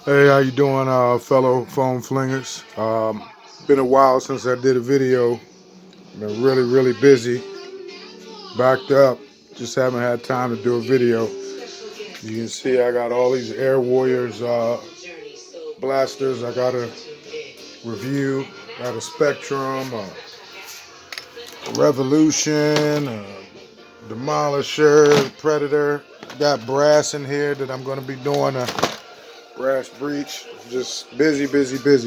Hey, how you doing, fellow phone flingers? Been a while since I did a video. Been really busy, backed up. Just haven't had time to do a video. You can see I got all these Air Warriors blasters. I got a review. Got a Spectrum, a Revolution, a Demolisher, Predator. Got brass in here that I'm going to be doing a brass breach. Just busy,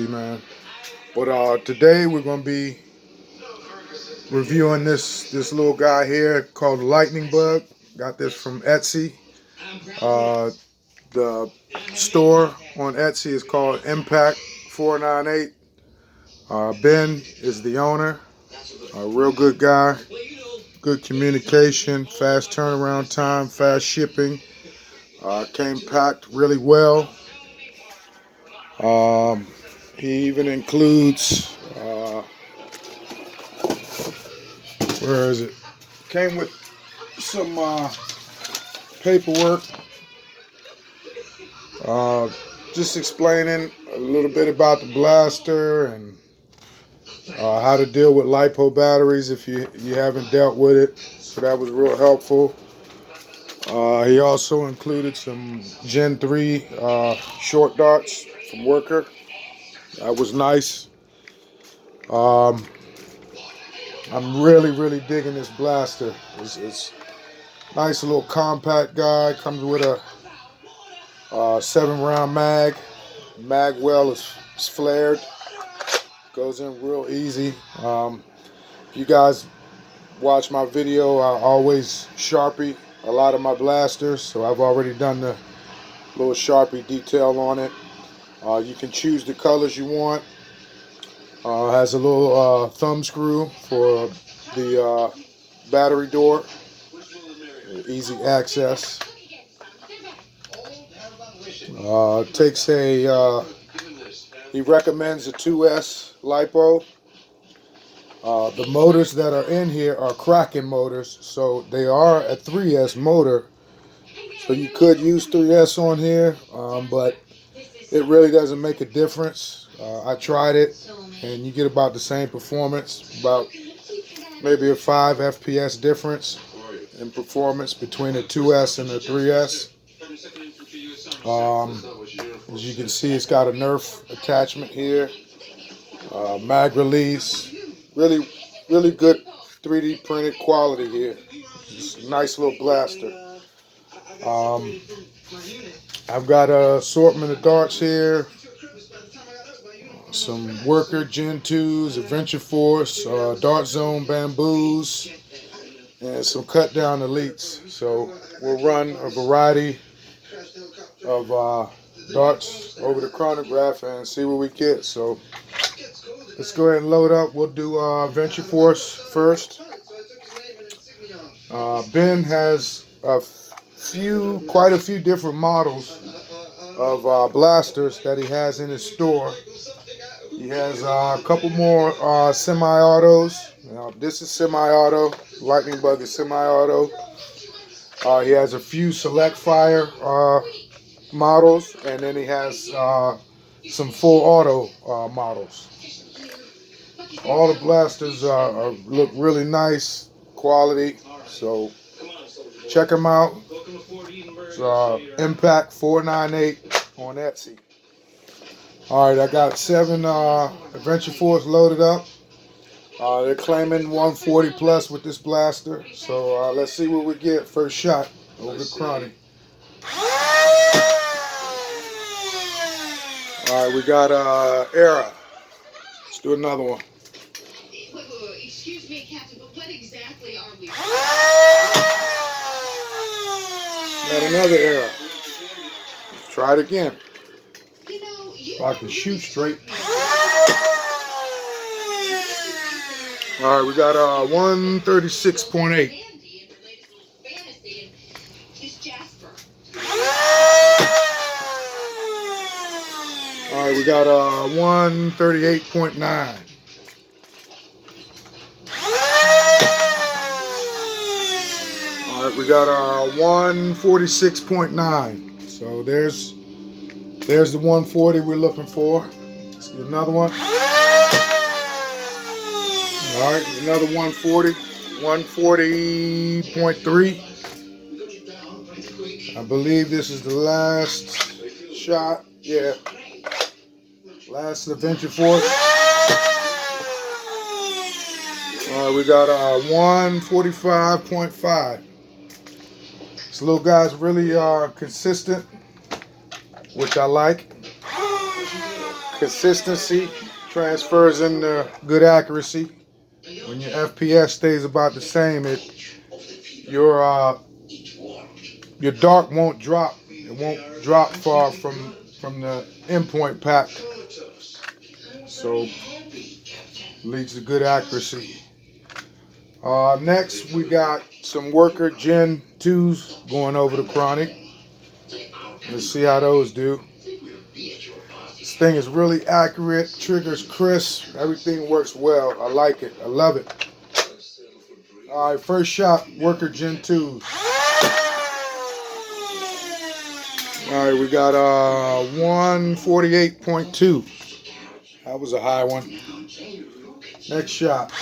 man. But today we're going to be reviewing this little guy here called the Lightning Bug. Got this from Etsy. Uh, the store on Etsy is called Impact 498. Ben is the owner. A real good guy. Good communication, fast turnaround time, fast shipping. Came packed really well. He even includes, where is it? Came with some paperwork, just explaining a little bit about the blaster and how to deal with LiPo batteries if you haven't dealt with it. So that was real helpful. He also included some Gen 3 short darts from Worker. That was nice. I'm really digging this blaster. It's nice little compact guy. Comes with a 7-round mag. Mag well is flared. Goes in real easy. If you guys watch my video, I always Sharpie a lot of my blasters, so I've already done the little Sharpie detail on it. You can choose the colors you want. Has a little thumb screw for the battery door. Easy access. Takes a, he recommends a 2S LiPo. The motors that are in here are Kraken motors, so they are a 3S motor. So you could use 3S on here, but it really doesn't make a difference. I tried it, and you get about the same performance, about maybe a 5 FPS difference in performance between a 2S and a 3S. As you can see, it's got a Nerf attachment here, mag release, really good 3D printed quality here. Just a nice little blaster. I've got an assortment of darts here, some Worker Gen 2s, Adventure Force, Dart Zone Bamboos, and some cut down elites. So we'll run a variety of darts over the chronograph and see what we get. So let's go ahead and load up. We'll do Adventure Force first. Ben has quite a few different models of blasters that he has in his store. He has a couple more semi-autos. This is semi-auto. Lightning Bug is semi-auto. He has a few select fire models, and then he has some full auto models. All the blasters look really nice, quality. So check them out. It's Impact 498 on Etsy. All right, I got 7 Adventure Force loaded up. They're claiming 140 plus with this blaster. So let's see what we get. First shot over the chronic. All right, we got Era. Let's do another one. Excuse me, Captain, but what exactly are we? Got another Era. Let's try it again. If I can shoot straight. All right, we got 136.8. All right, we got 138.9. All right, we got 146.9. So there's There's the 140 we're looking for. Let's get another one. All right, another 140. 140.3. I believe this is the last shot. Yeah. Last adventure force. We got 145.5. This little guy's really consistent, which I like. Consistency transfers into good accuracy. When your FPS stays about the same, your dark won't drop. It won't drop far from the endpoint pack. So leads to good accuracy. Next, we got some worker Gen 2s going over the Chronic. Let's see how those do. This thing is really accurate, triggers crisp, everything works well. I like it, I love it. All right, first shot, worker Gen 2s. All right, we got 148.2. That was a high one. Next shot.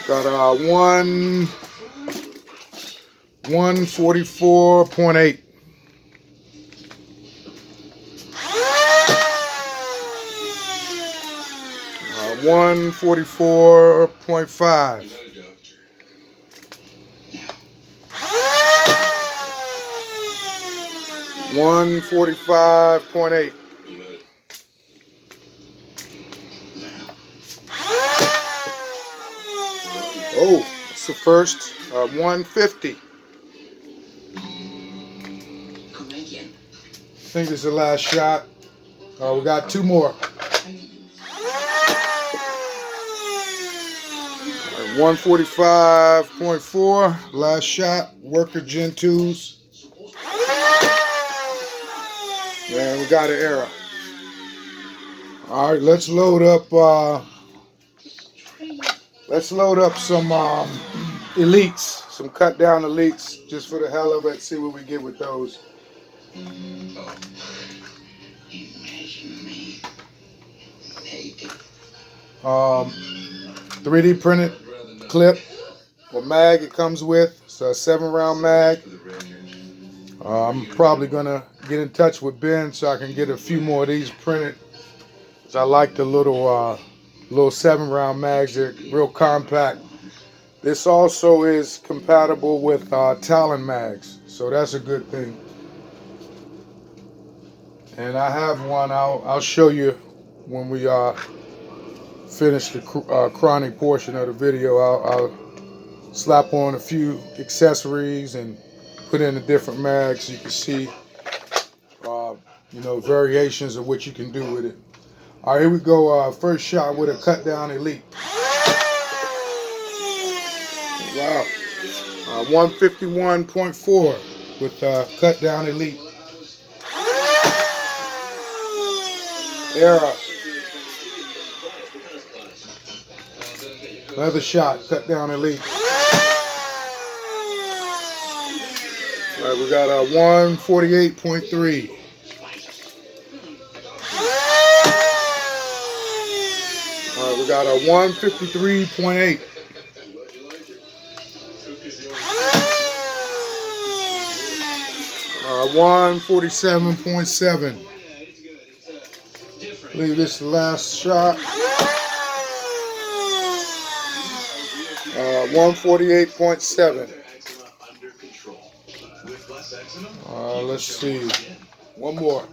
Got 144.8. 144.5. 145.8. Oh, it's the first. 150. I think it's the last shot. We got two more. 145.4. Last shot. Worker Gen 2s. And we got an error. All right, let's load up. Let's load up some elites, some cut down elites, just for the hell of it. See what we get with those. 3D printed clip or mag it comes with. It's a 7-round mag. I'm probably gonna get in touch with Ben so I can get a few more of these printed. I like the little 7-round mags. They're real compact. This also is compatible with Talon mags, so that's a good thing. And I have one. I'll show you when we finish the Chronic portion of the video. I'll slap on a few accessories and put in the different mags so you can see, variations of what you can do with it. All right, here we go. First shot with a cut down elite. Wow. 151.4 with cut down elite. Error. Another shot, cut down elite. All right, we got 148.3. All right, we got 153.8. 147.7. I believe this is the last shot. 148.7. Let's see. One more.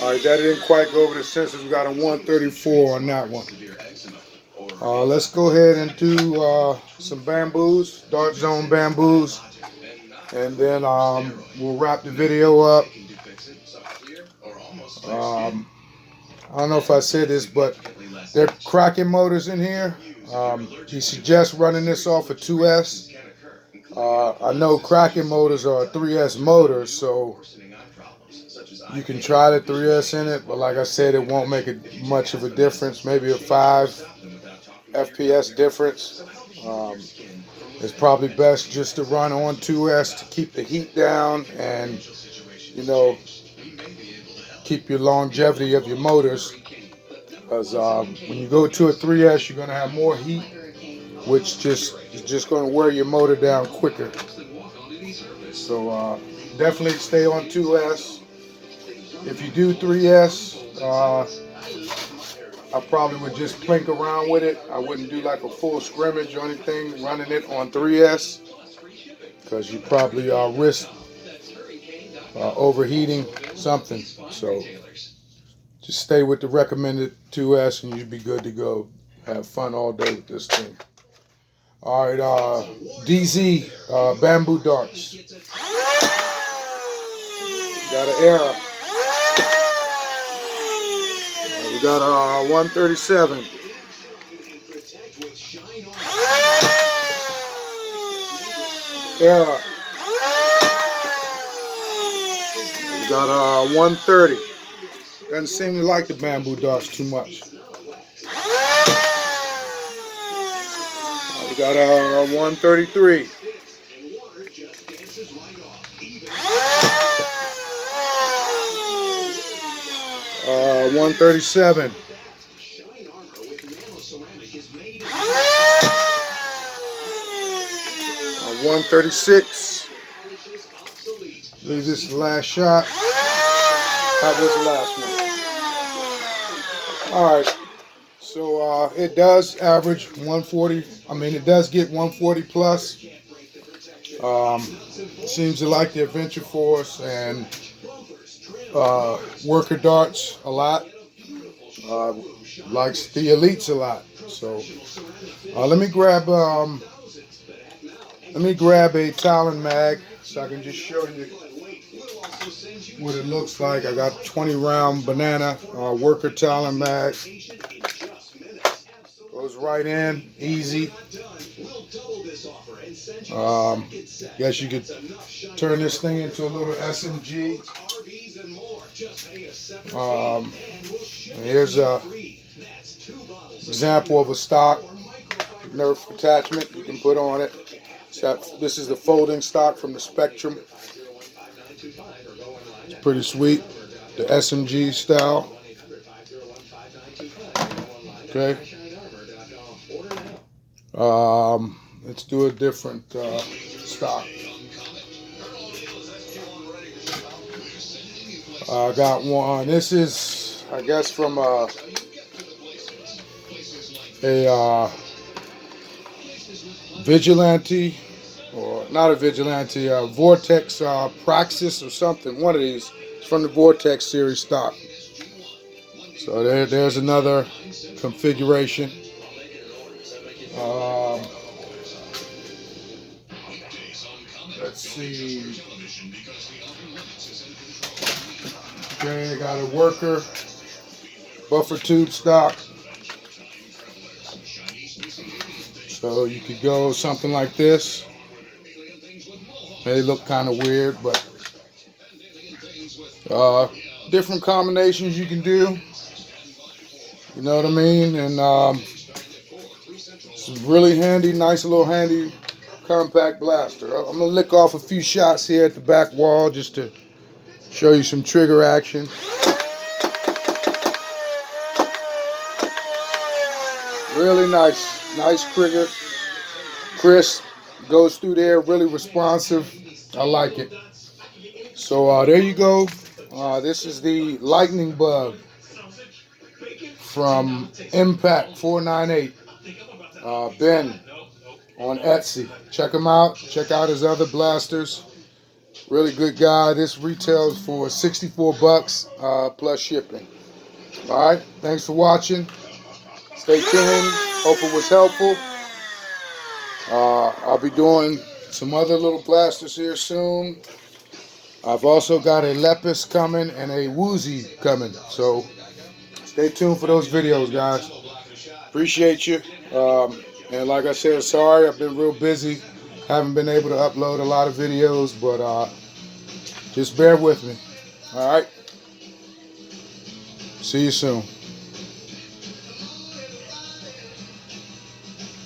All right, that didn't quite go over the sensors. We got a 134 on that one. Let's go ahead and do some bamboos, Dark Zone bamboos, and then we'll wrap the video up. I don't know if I said this, but there are Kraken motors in here. He suggests running this off a 2S. I know Kraken motors are a 3S motor, so you can try the 3S in it, but like I said, it won't make much of a difference. Maybe a 5 FPS difference. it's probably best just to run on 2S to keep the heat down and, you know, keep your longevity of your motors. Because when you go to a 3S, you're going to have more heat, which is just going to wear your motor down quicker. So definitely stay on 2S. If you do 3S, I probably would just plink around with it. I wouldn't do like a full scrimmage or anything running it on 3S, because you probably risk overheating something. So just stay with the recommended 2S and you'll be good to go. Have fun all day with this thing. All right, DZ bamboo darts. Got an Era. We got a 137. Era. We got a 130. Doesn't seem to like the bamboo darts too much. We got a 133. 137. 136. I believe this is the last shot. That was the last one. Alright. So it does average 140. I mean, it does get 140 plus. Seems to like the Adventure Force and worker darts a lot. Likes the Elites a lot. So let me grab a Talon mag so I can just show you what it looks like. I got 20 round banana worker Talon mag. Goes right in, easy. Guess you could turn this thing into a little SMG. Here's a example of a stock Nerf attachment you can put on it. This is the folding stock from the Spectrum. It's pretty sweet, the SMG style. Okay. Let's do a different stock. I got one. This is, I guess, from a Vigilante, or not a Vigilante, Vortex Praxis or something. One of these. It's from the Vortex series stock. So there's another configuration. Let's see. Okay, I got a worker buffer tube stock. So you could go something like this. May look kind of weird, but different combinations you can do. You know what I mean? And it's really handy, nice little handy compact blaster. I'm gonna lick off a few shots here at the back wall just to show you some trigger action. Really nice trigger, crisp, goes through there, really responsive. I like it. So there you go. This is the Lightning Bug from Impact 498. Ben on Etsy. Check him out. Check out his other blasters. Really good guy. This retails for 64 bucks plus shipping. All right. Thanks for watching. Stay tuned. Hope it was helpful. I'll be doing some other little blasters here soon. I've also got a Lepus coming and a Woozy coming. So stay tuned for those videos, guys. Appreciate you. And like I said, sorry, I've been real busy. Haven't been able to upload a lot of videos, but just bear with me. All right. See you soon.